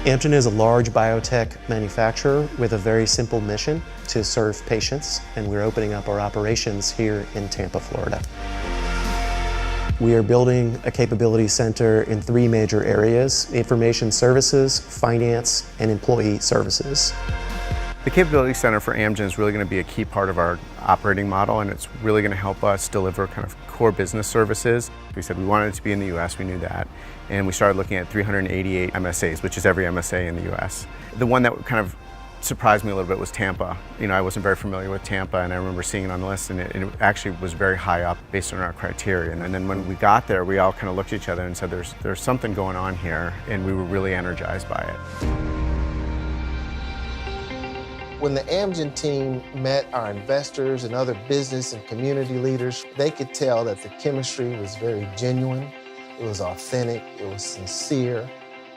Amgen is a large biotech manufacturer with a very simple mission to serve patients, and we're opening up our operations here in Tampa, Florida. We are building a capability center in 3 major areas: information services, finance, and employee services. The Capability Center for Amgen is really going to be a key part of our operating model, and it's really going to help us deliver kind of core business services. We said we wanted it to be in the US, we knew that, and we started looking at 388 MSAs, which is every MSA in the US. The one that kind of surprised me a little bit was Tampa. You know, I wasn't very familiar with Tampa, and I remember seeing it on the list, and it actually was very high up based on our criteria. And then when we got there, we all kind of looked at each other and said, there's something going on here, and we were really energized by it. When the Amgen team met our investors and other business and community leaders, they could tell that the chemistry was very genuine, it was authentic, it was sincere,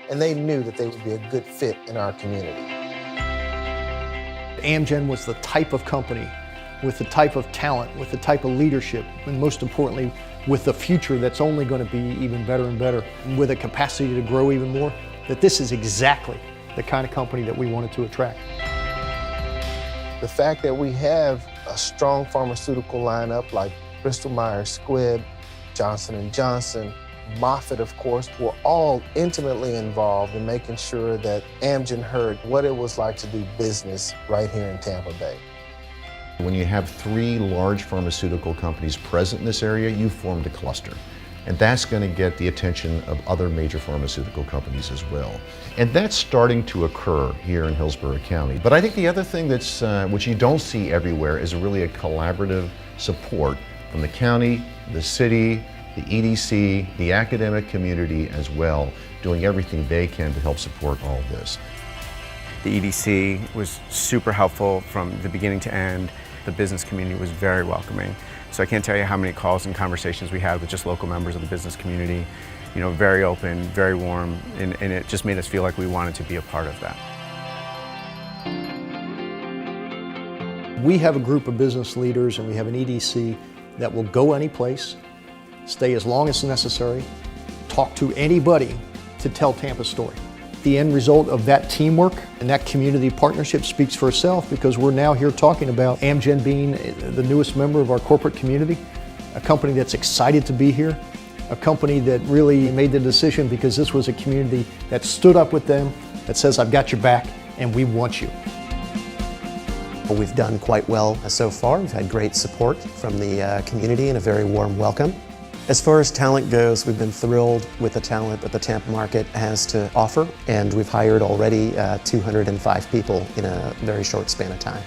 and they knew that they would be a good fit in our community. Amgen was the type of company with the type of talent, with the type of leadership, and most importantly, with the future that's only going to be even better and better, and with a capacity to grow even more, that this is exactly the kind of company that we wanted to attract. The fact that we have a strong pharmaceutical lineup like Bristol Myers Squibb, Johnson & Johnson, Moffitt, of course, were all intimately involved in making sure that Amgen heard what it was like to do business right here in Tampa Bay. When you have 3 large pharmaceutical companies present in this area, you formed a cluster. And that's going to get the attention of other major pharmaceutical companies as well. And that's starting to occur here in Hillsborough County. But I think the other thing that's, which you don't see everywhere is really a collaborative support from the county, the city, the EDC, the academic community as well, doing everything they can to help support all of this. The EDC was super helpful from the beginning to end. The business community was very welcoming. So I can't tell you how many calls and conversations we had with just local members of the business community. You know, very open, very warm, and it just made us feel like we wanted to be a part of that. We have a group of business leaders and we have an EDC that will go any place, stay as long as necessary, talk to anybody to tell Tampa's story. The end result of that teamwork and that community partnership speaks for itself, because we're now here talking about Amgen being the newest member of our corporate community, a company that's excited to be here, a company that really made the decision because this was a community that stood up with them, that says, I've got your back and we want you. We've done quite well so far. We've had great support from the community and a very warm welcome. As far as talent goes, we've been thrilled with the talent that the Tampa market has to offer, and we've hired already 205 people in a very short span of time.